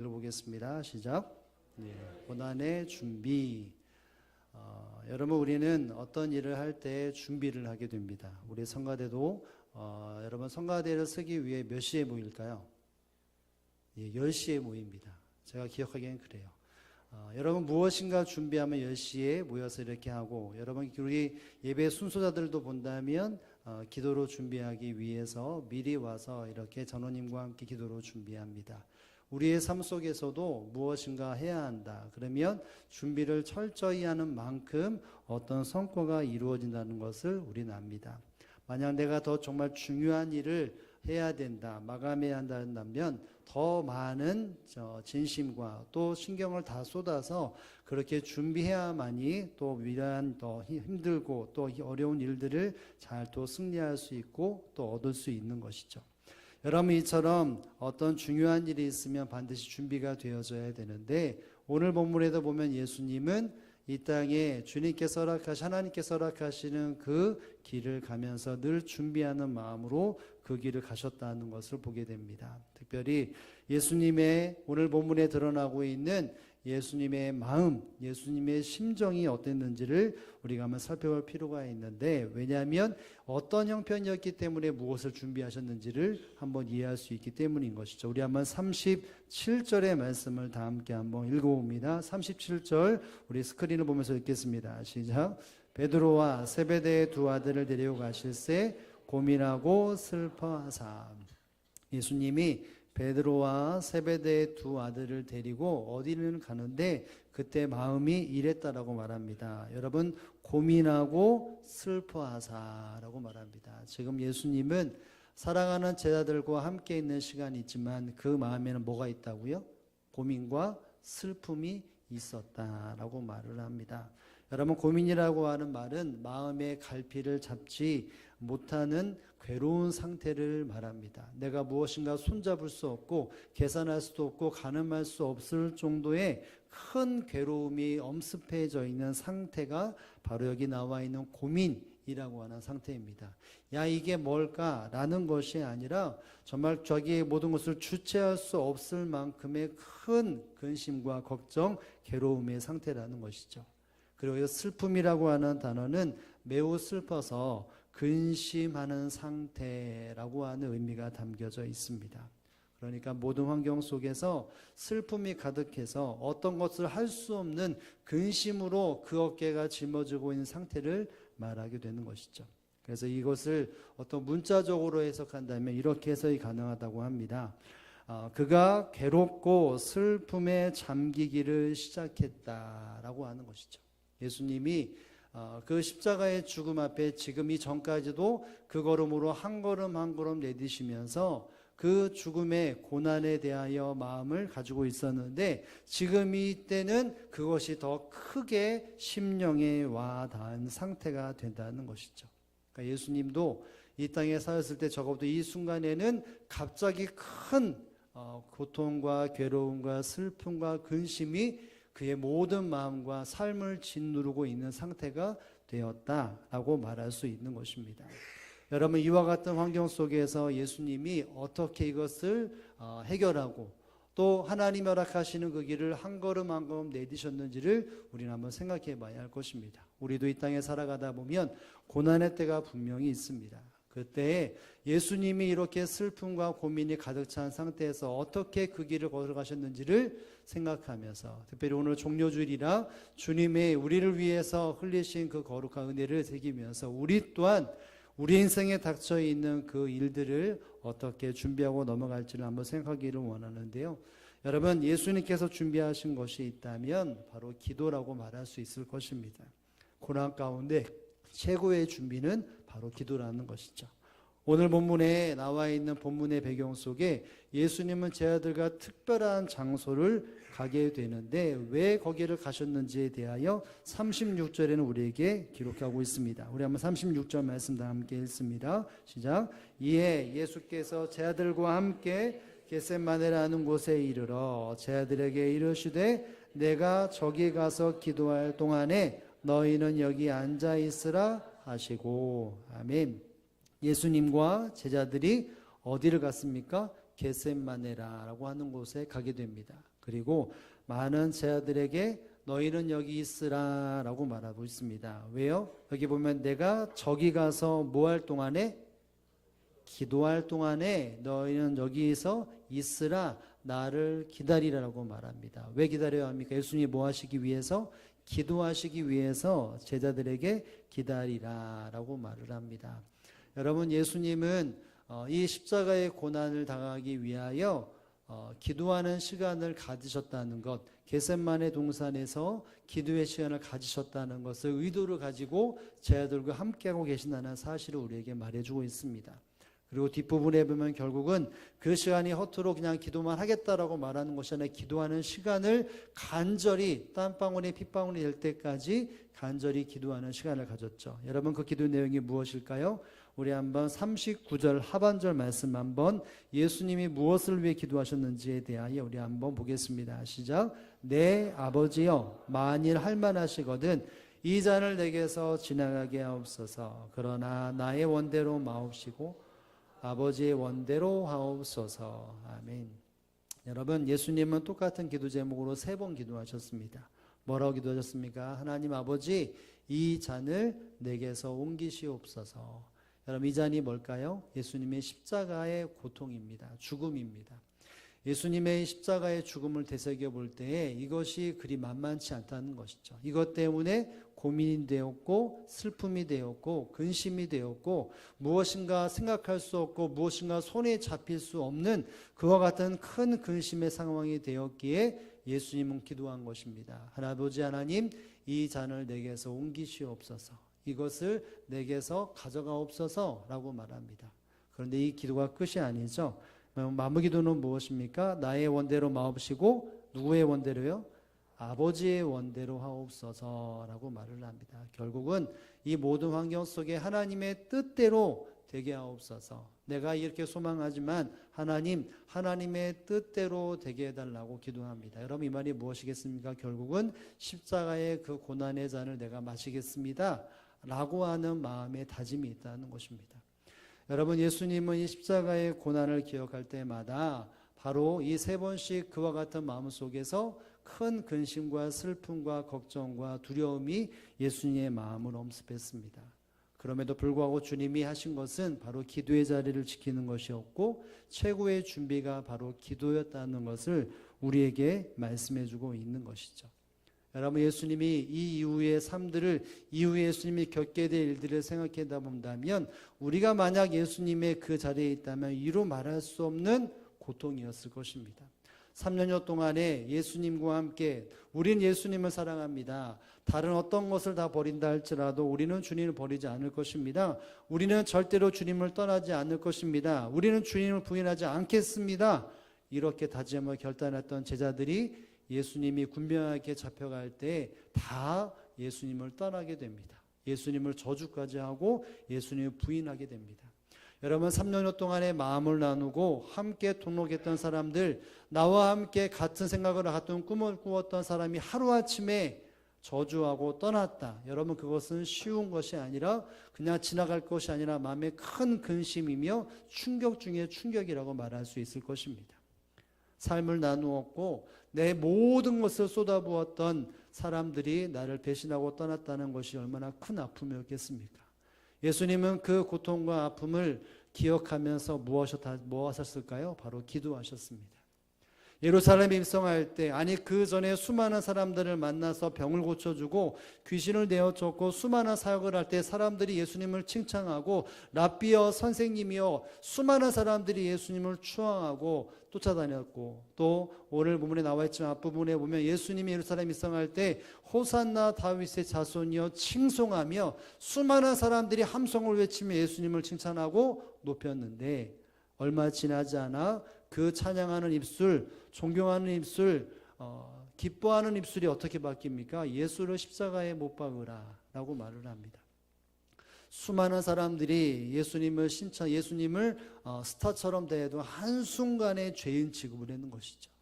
읽어보겠습니다. 시작. 고난의 준비. 여러분, 우리는 어떤 일을 할 때 준비를 하게 됩니다. 우리 성가대도 여러분 성가대를 쓰기 위해 몇 시에 모일까요? 10시에 모입니다. 제가 기억하기엔 그래요. 여러분 무엇인가 준비하면 10시에 모여서 이렇게 하고, 여러분 우리 예배 순서자들도 본다면 기도로 준비하기 위해서 미리 와서 이렇게 전원님과 함께 기도로 준비합니다. 우리의 삶 속에서도 무엇인가 해야 한다. 그러면 준비를 철저히 하는 만큼 어떤 성과가 이루어진다는 것을 우리는 압니다. 만약 내가 더 정말 중요한 일을 해야 된다, 마감해야 한다면 더 많은 진심과 또 신경을 다 쏟아서 그렇게 준비해야만이 또 위대한, 더 힘들고 또 어려운 일들을 잘 또 승리할 수 있고 또 얻을 수 있는 것이죠. 여러분, 이처럼 어떤 중요한 일이 있으면 반드시 준비가 되어져야 되는데, 오늘 본문에도 보면 예수님은 이 땅에 주님께서 하나님께서 허락하시는 그 길을 가면서 늘 준비하는 마음으로 그 길을 가셨다는 것을 보게 됩니다. 특별히 예수님의 오늘 본문에 드러나고 있는 예수님의 마음, 예수님의 심정이 어땠는지를 우리가 한번 살펴볼 필요가 있는데, 왜냐하면 어떤 형편이었기 때문에 무엇을 준비하셨는지를 한번 이해할 수 있기 때문인 것이죠. 우리 한번 37절의 말씀을 다 함께 한번 읽어봅니다. 37절 우리 스크린을 보면서 읽겠습니다. 시작. 베드로와 세베대의 두 아들을 데리고 가실새 고민하고 슬퍼하사. 예수님이 베드로와 세베대의 두 아들을 데리고 어디를 가는데 그때 마음이 이랬다라고 말합니다. 여러분, 고민하고 슬퍼하사라고 말합니다. 지금 예수님은 사랑하는 제자들과 함께 있는 시간이 있지만 그 마음에는 뭐가 있다고요? 고민과 슬픔이 있었다라고 말을 합니다. 여러분, 고민이라고 하는 말은 마음의 갈피를 잡지 못하는 괴로운 상태를 말합니다. 내가 무엇인가 손잡을 수 없고 계산할 수도 없고 가늠할 수 없을 정도의 큰 괴로움이 엄습해져 있는 상태가 바로 여기 나와 있는 고민이라고 하는 상태입니다. 야, 이게 뭘까라는 것이 아니라 정말 자기의 모든 것을 주체할 수 없을 만큼의 큰 근심과 걱정, 괴로움의 상태라는 것이죠. 그리고 슬픔이라고 하는 단어는 매우 슬퍼서 근심하는 상태라고 하는 의미가 담겨져 있습니다. 그러니까 모든 환경 속에서 슬픔이 가득해서 어떤 것을 할 수 없는 근심으로 그 어깨가 짊어지고 있는 상태를 말하게 되는 것이죠. 그래서 이것을 어떤 문자적으로 해석한다면 이렇게 해석이 가능하다고 합니다. 그가 괴롭고 슬픔에 잠기기를 시작했다라고 하는 것이죠. 예수님이 그 십자가의 죽음 앞에 지금 이전까지도 그 걸음으로 한 걸음 한 걸음 내디시면서 그 죽음의 고난에 대하여 마음을 가지고 있었는데, 지금 이때는 그것이 더 크게 심령에 와 닿은 상태가 된다는 것이죠. 그러니까 예수님도 이 땅에 사셨을 때 적어도 이 순간에는 갑자기 큰 고통과 괴로움과 슬픔과 근심이 그의 모든 마음과 삶을 짓누르고 있는 상태가 되었다라고 말할 수 있는 것입니다. 여러분, 이와 같은 환경 속에서 예수님이 어떻게 이것을 해결하고 또 하나님이 허락하시는 그 길을 한 걸음 한 걸음 내디셨는지를 우리는 한번 생각해 봐야 할 것입니다. 우리도 이 땅에 살아가다 보면 고난의 때가 분명히 있습니다. 그때 예수님이 이렇게 슬픔과 고민이 가득 찬 상태에서 어떻게 그 길을 걸어가셨는지를 생각하면서, 특별히 오늘 종료주일이라 주님의 우리를 위해서 흘리신 그 거룩한 은혜를 새기면서 우리 또한 우리 인생에 닥쳐 있는 그 일들을 어떻게 준비하고 넘어갈지를 한번 생각하기를 원하는데요. 여러분, 예수님께서 준비하신 것이 있다면 바로 기도라고 말할 수 있을 것입니다. 고난 가운데 최고의 준비는 바로 기도라는 것이죠. 오늘 본문에 나와 있는 본문의 배경 속에 예수님은 제자들과 특별한 장소를 가게 되는데 왜 거기를 가셨는지에 대하여 36절에는 우리에게 기록하고 있습니다. 우리 한번 36절 말씀 다 함께 읽습니다. 시작. 이에 예수께서 제자들과 함께 겟셋마네라는 곳에 이르러 제자들에게 이르시되 내가 저기 가서 기도할 동안에 너희는 여기 앉아 있으라 하시고. 아멘. 예수님과 제자들이 어디를 갔습니까? 겟셋마네라고 하는 곳에 가게 됩니다. 그리고 많은 제자들에게 너희는 여기 있으라 라고 말하고 있습니다. 왜요? 여기 보면 내가 저기 가서 뭐 할 동안에? 기도할 동안에 너희는 여기서 있으라, 나를 기다리라라고 말합니다. 왜 기다려야 합니까? 예수님이 뭐 하시기 위해서? 기도하시기 위해서 제자들에게 기다리라라고 말을 합니다. 여러분, 예수님은 이 십자가의 고난을 당하기 위하여 기도하는 시간을 가지셨다는 것, 겟셋마네 동산에서 기도의 시간을 가지셨다는 것을 의도를 가지고 제자들과 함께하고 계신다는 사실을 우리에게 말해주고 있습니다. 그리고 뒷부분에 보면 결국은 그 시간이 허투루 그냥 기도만 하겠다라고 말하는 것이 아니라 기도하는 시간을 간절히 땀방울이 핏방울이 될 때까지 간절히 기도하는 시간을 가졌죠. 여러분, 그 기도 내용이 무엇일까요? 우리 한번 39절 하반절 말씀 한번 예수님이 무엇을 위해 기도하셨는지에 대하여 우리 한번 보겠습니다. 시작. 내 아버지여, 만일 할만하시거든 이 잔을 내게서 지나가게 하옵소서. 그러나 나의 원대로 마옵시고 아버지의 원대로 하옵소서. 아멘. 여러분, 예수님은 똑같은 기도 제목으로 3번 기도하셨습니다. 뭐라고 기도하셨습니까? 하나님 아버지, 이 잔을 내게서 옮기시옵소서. 여러분, 이 잔이 뭘까요? 예수님의 십자가의 고통입니다. 죽음입니다. 예수님의 십자가의 죽음을 되새겨볼 때에 이것이 그리 만만치 않다는 것이죠. 이것 때문에 고민이 되었고 슬픔이 되었고 근심이 되었고 무엇인가 생각할 수 없고 무엇인가 손에 잡힐 수 없는 그와 같은 큰 근심의 상황이 되었기에 예수님은 기도한 것입니다. 아버지 하나님, 이 잔을 내게서 옮기시옵소서. 이것을 내게서 가져가옵소서 라고 말합니다. 그런데 이 기도가 끝이 아니죠. 마무 기도는 무엇입니까? 나의 원대로 마옵시고 누구의 원대로요? 아버지의 원대로 하옵소서라고 말을 합니다. 결국은 이 모든 환경 속에 하나님의 뜻대로 되게 하옵소서. 내가 이렇게 소망하지만 하나님, 하나님의 뜻대로 되게 해달라고 기도합니다. 여러분, 이 말이 무엇이겠습니까? 결국은 십자가의 그 고난의 잔을 내가 마시겠습니다 라고 하는 마음의 다짐이 있다는 것입니다. 여러분, 예수님은 이 십자가의 고난을 기억할 때마다 바로 이 3번씩 그와 같은 마음 속에서 큰 근심과 슬픔과 걱정과 두려움이 예수님의 마음을 엄습했습니다. 그럼에도 불구하고 주님이 하신 것은 바로 기도의 자리를 지키는 것이었고 최고의 준비가 바로 기도였다는 것을 우리에게 말씀해 주고 있는 것이죠. 여러분, 예수님이 이 이후의 삶들을, 이후에 예수님이 겪게 될 일들을 생각해 본다면 우리가 만약 예수님의 그 자리에 있다면 이루 말할 수 없는 고통이었을 것입니다. 3년여 동안에 예수님과 함께 우린 예수님을 사랑합니다. 다른 어떤 것을 다 버린다 할지라도 우리는 주님을 버리지 않을 것입니다. 우리는 절대로 주님을 떠나지 않을 것입니다. 우리는 주님을 부인하지 않겠습니다. 이렇게 다짐을 결단했던 제자들이 예수님이 군병에게 잡혀갈 때 다 예수님을 떠나게 됩니다. 예수님을 저주까지 하고 예수님을 부인하게 됩니다. 여러분, 3년 동안의 마음을 나누고 함께 동록했던 사람들, 나와 함께 같은 생각을 같은 꿈을 꾸었던 사람이 하루아침에 저주하고 떠났다. 여러분, 그것은 쉬운 것이 아니라 그냥 지나갈 것이 아니라 마음에 큰 근심이며 충격 중에 충격이라고 말할 수 있을 것입니다. 삶을 나누었고 내 모든 것을 쏟아부었던 사람들이 나를 배신하고 떠났다는 것이 얼마나 큰 아픔이었겠습니까? 예수님은 그 고통과 아픔을 기억하면서 무엇하셨을까요? 바로 기도하셨습니다. 예루살렘에 입성할 때, 아니 그 전에 수많은 사람들을 만나서 병을 고쳐주고 귀신을 내어쫓고 수많은 사역을 할 때 사람들이 예수님을 칭찬하고 랍비여 선생님이여 수많은 사람들이 예수님을 추앙하고 쫓아다녔고, 또 오늘 본문에 나와 있지만 앞부분에 보면 예수님이 예루살렘에 입성할 때 호산나 다윗의 자손이여 칭송하며 수많은 사람들이 함성을 외치며 예수님을 칭찬하고 높였는데 얼마 지나지 않아 그 찬양하는 입술, 존경하는 입술, 기뻐하는 입술이 어떻게 바뀝니까? 예수를 십자가에 못 박으라 라고 말을 합니다. 수많은 사람들이 예수님을 스타처럼 대해도 한순간에 죄인 취급을 했는 것이죠.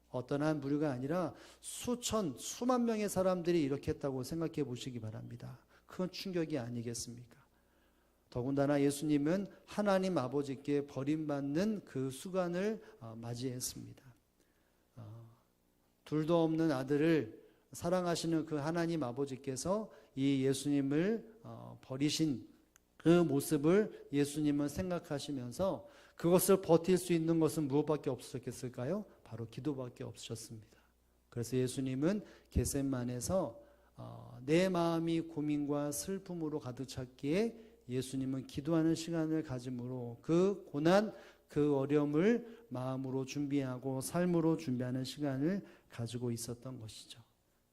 어떤 한 부류가 아니라 수만 명의 사람들이 이렇게 했다고 생각해 보시기 바랍니다. 큰 충격이 아니겠습니까? 더군다나 예수님은 하나님 아버지께 버림받는 그 순간을 맞이했습니다. 둘도 없는 아들을 사랑하시는 그 하나님 아버지께서 이 예수님을 버리신 그 모습을 예수님은 생각하시면서 그것을 버틸 수 있는 것은 무엇밖에 없었겠을까요? 바로 기도밖에 없으셨습니다. 그래서 예수님은 겟세마네에서 내 마음이 고민과 슬픔으로 가득 찼기에 예수님은 기도하는 시간을 가짐으로 그 고난, 그 어려움을 마음으로 준비하고 삶으로 준비하는 시간을 가지고 있었던 것이죠.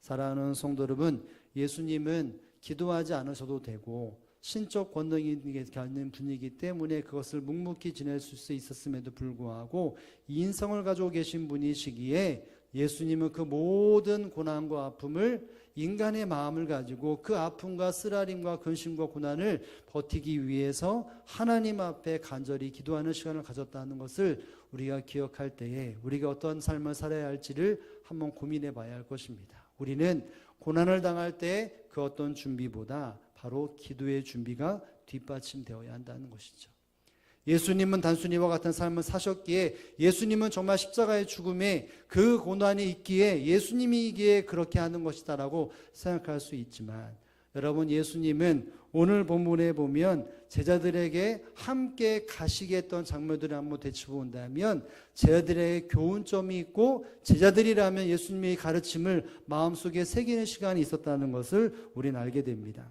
사랑하는 성도 여러분, 예수님은 기도하지 않으셔도 되고 신적 권능이 있는 분이기 때문에 그것을 묵묵히 지낼 수 있었음에도 불구하고 인성을 가지고 계신 분이시기에 예수님은 그 모든 고난과 아픔을 인간의 마음을 가지고 그 아픔과 쓰라림과 근심과 고난을 버티기 위해서 하나님 앞에 간절히 기도하는 시간을 가졌다는 것을 우리가 기억할 때에 우리가 어떤 삶을 살아야 할지를 한번 고민해 봐야 할 것입니다. 우리는 고난을 당할 때 그 어떤 준비보다 바로 기도의 준비가 뒷받침되어야 한다는 것이죠. 예수님은 단순히 이와 같은 삶을 사셨기에 예수님은 정말 십자가의 죽음에 그 고난이 있기에 예수님이기에 그렇게 하는 것이다라고 생각할 수 있지만 여러분, 예수님은 오늘 본문에 보면 제자들에게 함께 가시게 했던 장면들을 한번 되짚어본다면 제자들에게 교훈점이 있고 제자들이라면 예수님의 가르침을 마음속에 새기는 시간이 있었다는 것을 우리는 알게 됩니다.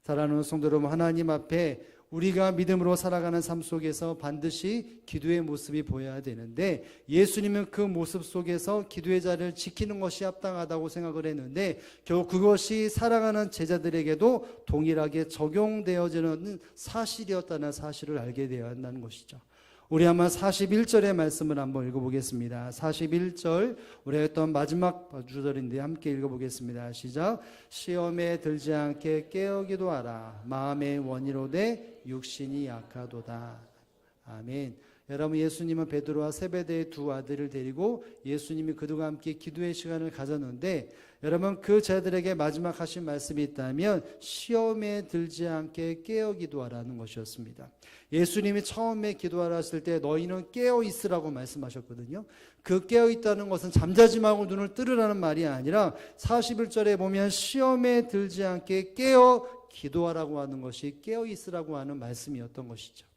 사랑하는 성도 여러분, 하나님 앞에 우리가 믿음으로 살아가는 삶 속에서 반드시 기도의 모습이 보여야 되는데 예수님은 그 모습 속에서 기도의 자리를 지키는 것이 합당하다고 생각을 했는데 결국 그것이 살아가는 제자들에게도 동일하게 적용되어지는 사실이었다는 사실을 알게 되어야 한다는 것이죠. 우리 한번 41절의 말씀을 한번 읽어보겠습니다. 41절 우리가 했던 마지막 주절인데 함께 읽어보겠습니다. 시작. 시험에 들지 않게 깨어 기도하라. 마음의 원이로되 육신이 약하도다. 아멘. 여러분, 예수님은 베드로와 세베대의 두 아들을 데리고 예수님이 그들과 함께 기도의 시간을 가졌는데 여러분, 그 제자들에게 마지막 하신 말씀이 있다면 시험에 들지 않게 깨어 기도하라는 것이었습니다. 예수님이 처음에 기도하라 했을 때 너희는 깨어 있으라고 말씀하셨거든요. 그 깨어 있다는 것은 잠자지 말고 눈을 뜨르라는 말이 아니라 41절에 보면 시험에 들지 않게 깨어 기도하라고 하는 것이 깨어 있으라고 하는 말씀이었던 것이죠.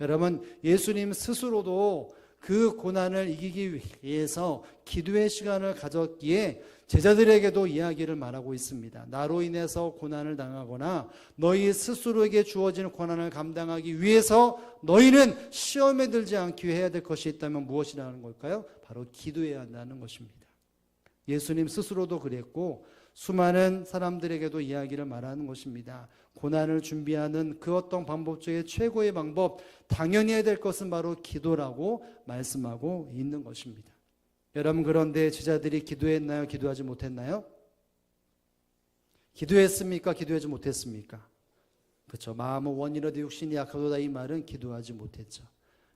여러분, 예수님 스스로도 그 고난을 이기기 위해서 기도의 시간을 가졌기에 제자들에게도 이야기를 말하고 있습니다. 나로 인해서 고난을 당하거나 너희 스스로에게 주어지는 고난을 감당하기 위해서 너희는 시험에 들지 않기 위해 해야 될 것이 있다면 무엇이라는 걸까요? 바로 기도해야 한다는 것입니다. 예수님 스스로도 그랬고 수많은 사람들에게도 이야기를 말하는 것입니다. 고난을 준비하는 그 어떤 방법 중에 최고의 방법, 당연히 해야 될 것은 바로 기도라고 말씀하고 있는 것입니다. 여러분, 그런데 제자들이 기도했나요? 기도하지 못했나요? 기도했습니까? 기도하지 못했습니까? 그렇죠. 마음은 원이로되 육신이 약하도다, 이 말은 기도하지 못했죠.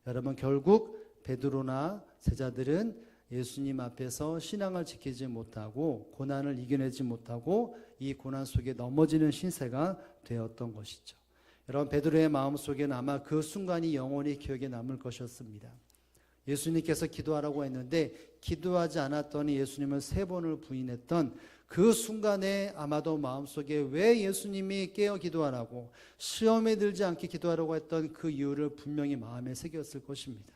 여러분, 결국 베드로나 제자들은 예수님 앞에서 신앙을 지키지 못하고 고난을 이겨내지 못하고 이 고난 속에 넘어지는 신세가 되었던 것이죠. 여러분, 베드로의 마음속에는 아마 그 순간이 영원히 기억에 남을 것이었습니다. 예수님께서 기도하라고 했는데 기도하지 않았더니 예수님을 3번을 부인했던 그 순간에 아마도 마음속에 왜 예수님이 깨어 기도하라고 시험에 들지 않게 기도하라고 했던 그 이유를 분명히 마음에 새겼을 것입니다.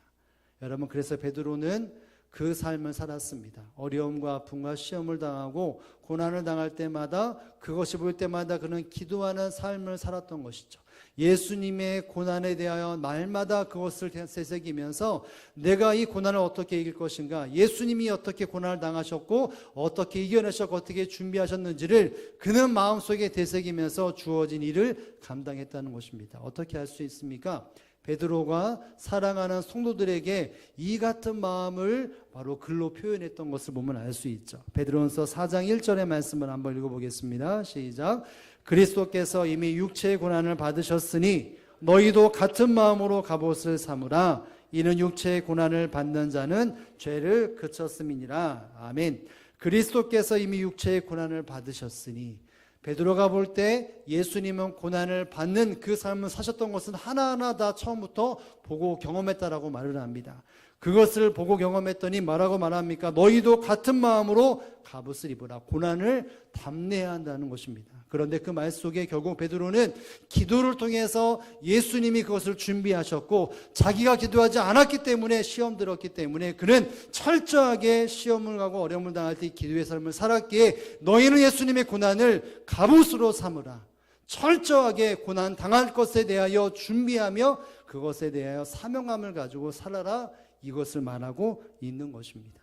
여러분, 그래서 베드로는 그 삶을 살았습니다. 어려움과 아픔과 시험을 당하고 고난을 당할 때마다 그것이 보일 때마다 그는 기도하는 삶을 살았던 것이죠. 예수님의 고난에 대하여 날마다 그것을 되새기면서 내가 이 고난을 어떻게 이길 것인가, 예수님이 어떻게 고난을 당하셨고 어떻게 이겨내셨고 어떻게 준비하셨는지를 그는 마음속에 되새기면서 주어진 일을 감당했다는 것입니다. 어떻게 할 수 있습니까? 베드로가 사랑하는 성도들에게 이 같은 마음을 바로 글로 표현했던 것을 보면 알 수 있죠. 베드로전서 4장 1절의 말씀을 한번 읽어보겠습니다. 시작. 그리스도께서 이미 육체의 고난을 받으셨으니 너희도 같은 마음으로 갑옷을 삼으라. 이는 육체의 고난을 받는 자는 죄를 그쳤음이니라. 아멘. 그리스도께서 이미 육체의 고난을 받으셨으니, 베드로가 볼 때 예수님은 고난을 받는 그 삶을 사셨던 것은 하나하나 다 처음부터 보고 경험했다라고 말을 합니다. 그것을 보고 경험했더니 뭐라고 말합니까? 너희도 같은 마음으로 갑옷을 입으라. 고난을 담내해야 한다는 것입니다. 그런데 그 말 속에 결국 베드로는 기도를 통해서 예수님이 그것을 준비하셨고 자기가 기도하지 않았기 때문에 시험 들었기 때문에 그는 철저하게 시험을 가고 어려움을 당할 때 기도의 삶을 살았기에 너희는 예수님의 고난을 갑옷으로 삼으라. 철저하게 고난 당할 것에 대하여 준비하며 그것에 대하여 사명감을 가지고 살아라. 이것을 말하고 있는 것입니다.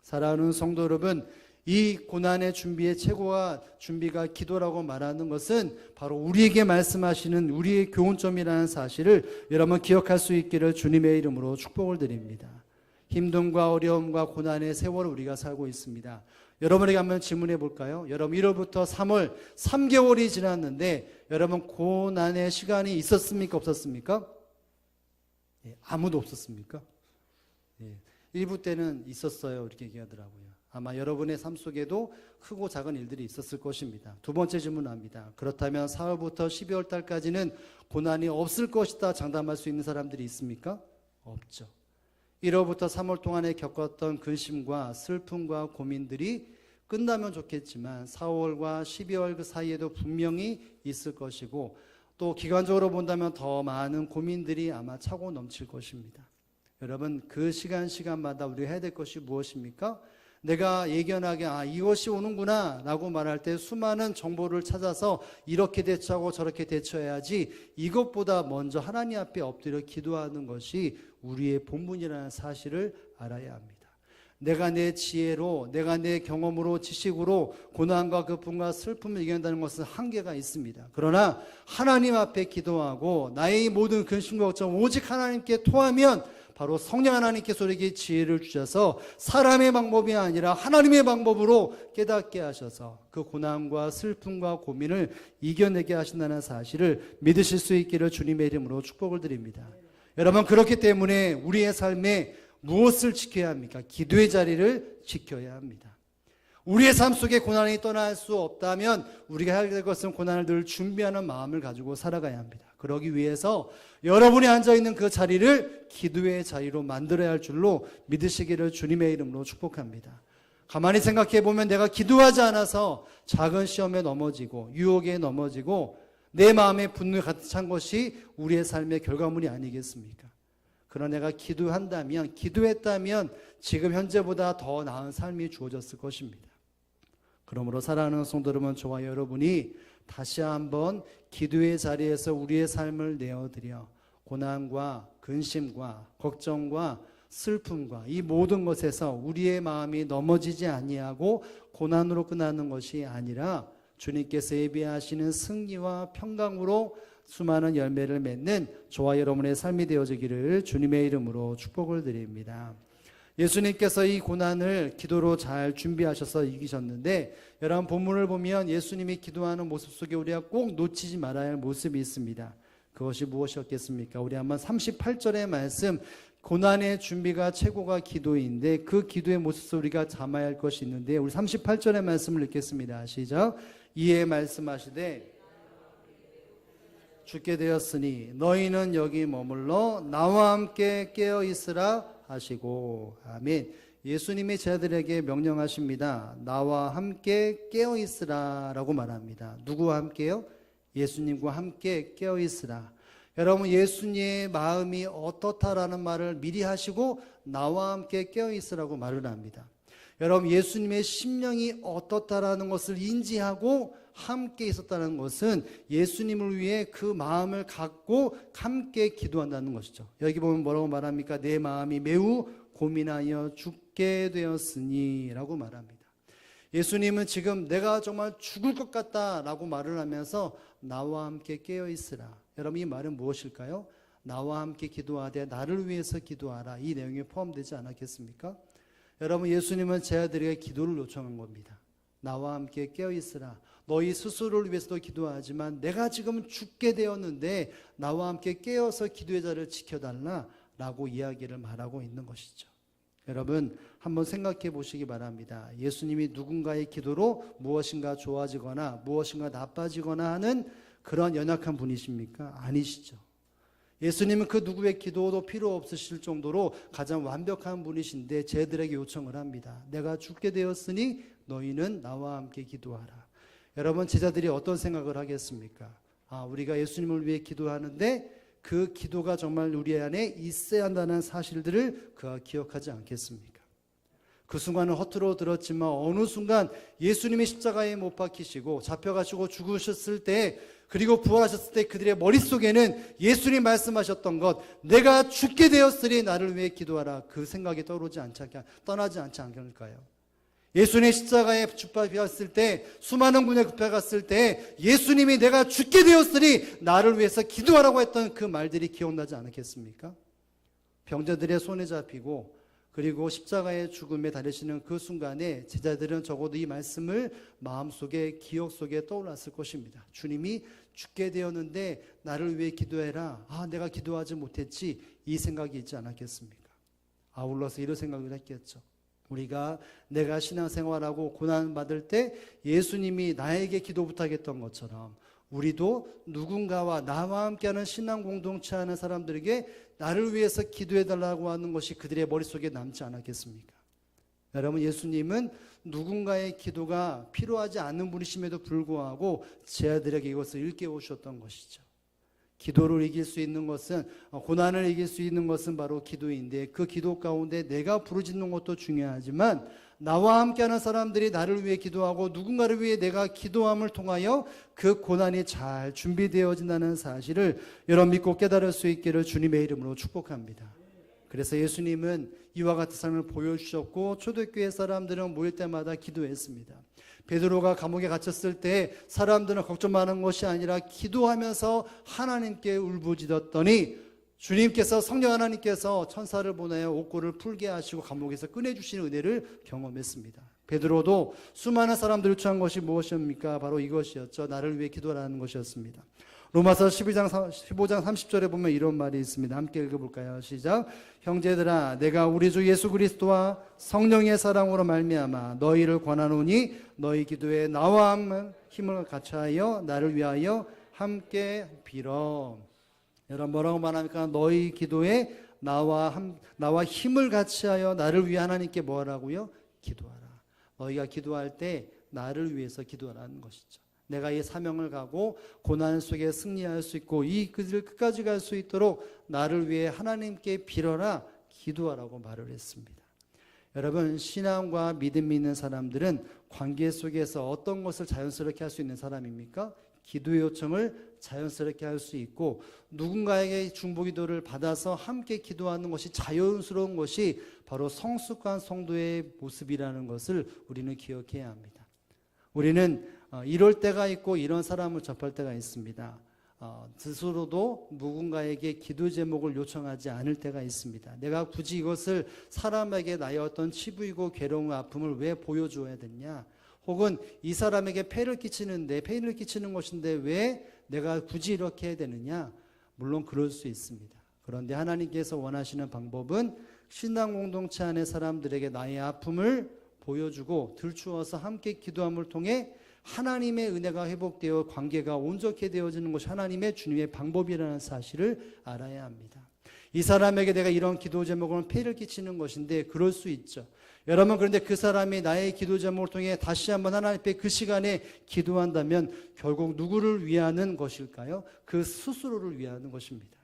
사랑하는 성도 여러분, 이 고난의 준비가 기도라고 말하는 것은 바로 우리에게 말씀하시는 우리의 교훈점이라는 사실을 여러분 기억할 수 있기를 주님의 이름으로 축복을 드립니다. 힘듦과 어려움과 고난의 세월을 우리가 살고 있습니다. 여러분에게 한번 질문해 볼까요? 여러분 1월부터 3월 3개월이 지났는데 여러분 고난의 시간이 있었습니까? 없었습니까? 아무도 없었습니까? 일부 때는 있었어요. 이렇게 얘기하더라고요. 아마 여러분의 삶 속에도 크고 작은 일들이 있었을 것입니다. 두 번째 질문합니다. 그렇다면 4월부터 12월 달까지는 고난이 없을 것이다 장담할 수 있는 사람들이 있습니까? 없죠. 1월부터 3월 동안에 겪었던 근심과 슬픔과 고민들이 끝나면 좋겠지만 4월과 12월 그 사이에도 분명히 있을 것이고 또 기간적으로 본다면 더 많은 고민들이 아마 차고 넘칠 것입니다. 여러분 그 시간마다 우리가 해야 될 것이 무엇입니까? 내가 예견하게 이것이 오는구나 라고 말할 때 수많은 정보를 찾아서 이렇게 대처하고 저렇게 대처해야지 이것보다 먼저 하나님 앞에 엎드려 기도하는 것이 우리의 본분이라는 사실을 알아야 합니다. 내가 내 지혜로 내가 내 경험으로 지식으로 고난과 고통과 슬픔을 이겨낸다는 것은 한계가 있습니다. 그러나 하나님 앞에 기도하고 나의 모든 근심과 걱정 오직 하나님께 토하면 바로 성령 하나님께서 우리에게 지혜를 주셔서 사람의 방법이 아니라 하나님의 방법으로 깨닫게 하셔서 그 고난과 슬픔과 고민을 이겨내게 하신다는 사실을 믿으실 수 있기를 주님의 이름으로 축복을 드립니다. 여러분 그렇기 때문에 우리의 삶에 무엇을 지켜야 합니까? 기도의 자리를 지켜야 합니다. 우리의 삶 속에 고난이 떠날 수 없다면 우리가 해야 될 것은 고난을 늘 준비하는 마음을 가지고 살아가야 합니다. 그러기 위해서 여러분이 앉아있는 그 자리를 기도의 자리로 만들어야 할 줄로 믿으시기를 주님의 이름으로 축복합니다. 가만히 생각해 보면 내가 기도하지 않아서 작은 시험에 넘어지고 유혹에 넘어지고 내 마음에 분노에 가득 찬 것이 우리의 삶의 결과물이 아니겠습니까? 그러나 내가 기도했다면 지금 현재보다 더 나은 삶이 주어졌을 것입니다. 그러므로 사랑하는 성도 여러분, 저와 여러분이 다시 한번 기도의 자리에서 우리의 삶을 내어드려 고난과 근심과 걱정과 슬픔과 이 모든 것에서 우리의 마음이 넘어지지 아니하고 고난으로 끝나는 것이 아니라 주님께서 예비하시는 승리와 평강으로 수많은 열매를 맺는 저와 여러분의 삶이 되어지기를 주님의 이름으로 축복을 드립니다. 예수님께서 이 고난을 기도로 잘 준비하셔서 이기셨는데 여러분 본문을 보면 예수님이 기도하는 모습 속에 우리가 꼭 놓치지 말아야 할 모습이 있습니다. 그것이 무엇이었겠습니까? 우리 한번 38절의 말씀, 고난의 준비가 최고가 기도인데 그 기도의 모습 속에 우리가 담아야 할 것이 있는데 우리 38절의 말씀을 읽겠습니다. 시작. 이에 말씀하시되 죽게 되었으니 너희는 여기 머물러 나와 함께 깨어 있으라 하시고. 아멘. 예수님이 제자들에게 명령하십니다. 나와 함께 깨어 있으라 라고 말합니다. 누구와 함께요? 예수님과 함께 깨어 있으라. 여러분 예수님의 마음이 어떻다라는 말을 미리 하시고 나와 함께 깨어 있으라고 말을 합니다. 여러분 예수님의 심령이 어떻다라는 것을 인지하고 함께 있었다는 것은 예수님을 위해 그 마음을 갖고 함께 기도한다는 것이죠. 여기 보면 뭐라고 말합니까? 내 마음이 매우 고민하여 죽게 되었으니 라고 말합니다. 예수님은 지금 내가 정말 죽을 것 같다라고 말을 하면서 나와 함께 깨어 있으라. 여러분 이 말은 무엇일까요? 나와 함께 기도하되 나를 위해서 기도하라. 이 내용이 포함되지 않았겠습니까? 여러분 예수님은 제자들에게 기도를 요청한 겁니다. 나와 함께 깨어 있으라. 너희 스스로를 위해서도 기도하지만 내가 지금 죽게 되었는데 나와 함께 깨어서 기도의 자리를 지켜달라 라고 이야기를 말하고 있는 것이죠. 여러분 한번 생각해 보시기 바랍니다. 예수님이 누군가의 기도로 무엇인가 좋아지거나 무엇인가 나빠지거나 하는 그런 연약한 분이십니까? 아니시죠. 예수님은 그 누구의 기도도 필요 없으실 정도로 가장 완벽한 분이신데 저희들에게 요청을 합니다. 내가 죽게 되었으니 너희는 나와 함께 기도하라. 여러분, 제자들이 어떤 생각을 하겠습니까? 우리가 예수님을 위해 기도하는데 그 기도가 정말 우리 안에 있어야 한다는 사실들을 그가 기억하지 않겠습니까? 그 순간은 허투루 들었지만 어느 순간 예수님이 십자가에 못 박히시고 잡혀가시고 죽으셨을 때, 그리고 부활하셨을 때 그들의 머릿속에는 예수님 말씀하셨던 것, 내가 죽게 되었으니 나를 위해 기도하라, 그 생각이 떠나지 않지 않을까요? 예수님의 십자가에 죽박혔을 때, 수많은 군에 급해갔을 때 예수님이 내가 죽게 되었으니 나를 위해서 기도하라고 했던 그 말들이 기억나지 않겠습니까? 병자들의 손에 잡히고 그리고 십자가의 죽음에 달리시는 그 순간에 제자들은 적어도 이 말씀을 마음속에, 기억 속에 떠올랐을 것입니다. 주님이 죽게 되었는데 나를 위해 기도해라. 내가 기도하지 못했지, 이 생각이 있지 않았겠습니까? 아울러서 이런 생각을 했겠죠. 내가 신앙생활하고 고난받을 때 예수님이 나에게 기도 부탁했던 것처럼 우리도 누군가와 나와 함께하는 신앙 공동체 하는 사람들에게 나를 위해서 기도해달라고 하는 것이 그들의 머릿속에 남지 않았겠습니까? 여러분, 예수님은 누군가의 기도가 필요하지 않는 분이심에도 불구하고 제 아들에게 이것을 일깨우셨던 것이죠. 기도를 이길 수 있는 것은, 고난을 이길 수 있는 것은 바로 기도인데, 그 기도 가운데 내가 부르짖는 것도 중요하지만 나와 함께하는 사람들이 나를 위해 기도하고 누군가를 위해 내가 기도함을 통하여 그 고난이 잘 준비되어진다는 사실을 여러분 믿고 깨달을 수 있기를 주님의 이름으로 축복합니다. 그래서 예수님은 이와 같은 삶을 보여주셨고 초대교회 사람들은 모일 때마다 기도했습니다. 베드로가 감옥에 갇혔을 때 사람들은 걱정하는 것이 아니라 기도하면서 하나님께 울부짖었더니 주님께서, 성령 하나님께서 천사를 보내어 옥고를 풀게 하시고 감옥에서 꺼내주시는 은혜를 경험했습니다. 베드로도 수많은 사람들을 요청한 것이 무엇입니까? 바로 이것이었죠. 나를 위해 기도하라는 것이었습니다. 로마서 15장 30절에 보면 이런 말이 있습니다. 함께 읽어볼까요? 시작. 형제들아, 내가 우리 주 예수 그리스도와 성령의 사랑으로 말미암아 너희를 권하노니 너희 기도에 나와 힘을 같이하여 나를 위하여 함께 빌어. 여러분, 뭐라고 말합니까? 너희 기도에 나와 힘을 같이하여 나를 위해 하나님께 뭐 하라고요? 기도하라. 너희가 기도할 때 나를 위해서 기도하라는 것이죠. 내가 이 사명을 가고 고난 속에 승리할 수 있고 이 길을 끝까지 갈 수 있도록 나를 위해 하나님께 빌어라, 기도하라고 말을 했습니다. 여러분, 신앙과 믿음이 있는 사람들은 관계 속에서 어떤 것을 자연스럽게 할 수 있는 사람입니까? 기도의 요청을 자연스럽게 할 수 있고 누군가에게 중보기도를 받아서 함께 기도하는 것이 자연스러운 것이 바로 성숙한 성도의 모습이라는 것을 우리는 기억해야 합니다. 우리는 이럴 때가 있고 이런 사람을 접할 때가 있습니다. 스스로도 누군가에게 기도 제목을 요청하지 않을 때가 있습니다. 내가 굳이 이것을 사람에게 나의 어떤 치부이고 괴로움, 아픔을 왜 보여줘야 되냐? 혹은 이 사람에게 폐를 끼치는 것인데 왜 내가 굳이 이렇게 해야 되느냐? 물론 그럴 수 있습니다. 그런데 하나님께서 원하시는 방법은 신앙 공동체 안의 사람들에게 나의 아픔을 보여주고 들추어서 함께 기도함을 통해 하나님의 은혜가 회복되어 관계가 온전케 되어지는 것이 하나님의 주님의 방법이라는 사실을 알아야 합니다. 이 사람에게 내가 이런 기도 제목은 폐를 끼치는 것인데 그럴 수 있죠. 여러분, 그런데 그 사람이 나의 기도 제목을 통해 다시 한번 하나님 앞에 그 시간에 기도한다면 결국 누구를 위하는 것일까요? 그 스스로를 위하는 것입니다.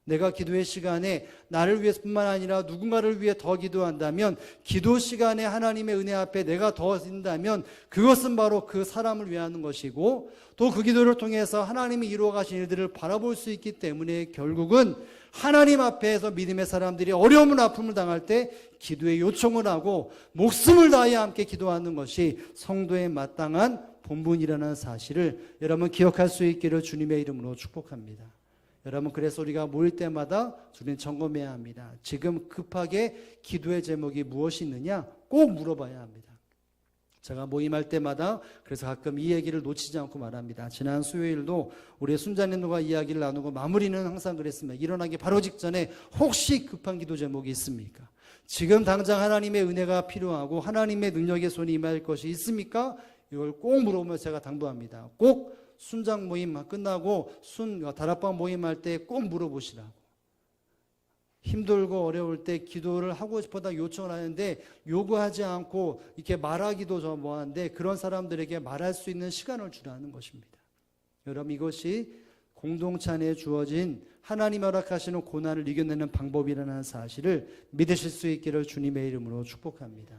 내가 기도의 시간에 나를 위해서뿐만 아니라 누군가를 위해 더 기도한다면, 기도 시간에 하나님의 은혜 앞에 내가 더 쓴다면 그것은 바로 그 사람을 위하는 것이고, 또 그 기도를 통해서 하나님이 이루어 가신 일들을 바라볼 수 있기 때문에 결국은 하나님 앞에서 믿음의 사람들이 어려움을 아픔을 당할 때 기도의 요청을 하고 목숨을 다하여 함께 기도하는 것이 성도의 마땅한 본분이라는 사실을 여러분 기억할 수 있기를 주님의 이름으로 축복합니다. 여러분, 그래서 우리가 모일 때마다 주님 점검해야 합니다. 지금 급하게 기도의 제목이 무엇이 있느냐 꼭 물어봐야 합니다. 제가 모임할 때마다 그래서 가끔 이 얘기를 놓치지 않고 말합니다. 지난 수요일도 우리 순자님들과 이야기를 나누고 마무리는 항상 그랬습니다. 일어나기 바로 직전에 혹시 급한 기도 제목이 있습니까? 지금 당장 하나님의 은혜가 필요하고 하나님의 능력의 손이 임할 것이 있습니까? 이걸 꼭 물어보면 제가 당부합니다. 꼭 순장 모임 끝나고 다락방 모임할 때 꼭 물어보시라고. 힘들고 어려울 때 기도를 하고 싶어다 요청을 하는데 요구하지 않고 이렇게 말하기도 좀 뭐한데 그런 사람들에게 말할 수 있는 시간을 주라는 것입니다. 여러분, 이것이 공동체 안에 주어진 하나님 허락하시는 고난을 이겨내는 방법이라는 사실을 믿으실 수 있기를 주님의 이름으로 축복합니다.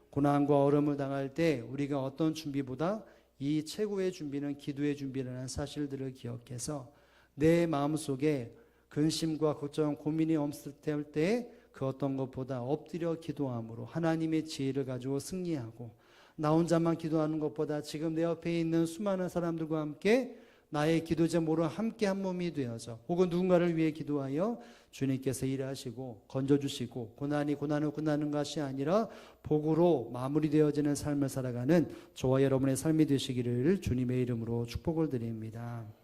고난과 어려움을 당할 때 우리가 어떤 준비보다 이 최고의 준비는 기도의 준비라는 사실들을 기억해서 내 마음속에 근심과 걱정, 고민이 없을 때 그 어떤 것보다 엎드려 기도함으로 하나님의 지혜를 가지고 승리하고, 나 혼자만 기도하는 것보다 지금 내 옆에 있는 수많은 사람들과 함께 나의 기도 제목으로 함께 한 몸이 되어서 혹은 누군가를 위해 기도하여 주님께서 일하시고 건져주시고 고난을 끝나는 것이 아니라 복으로 마무리되어지는 삶을 살아가는 저와 여러분의 삶이 되시기를 주님의 이름으로 축복을 드립니다.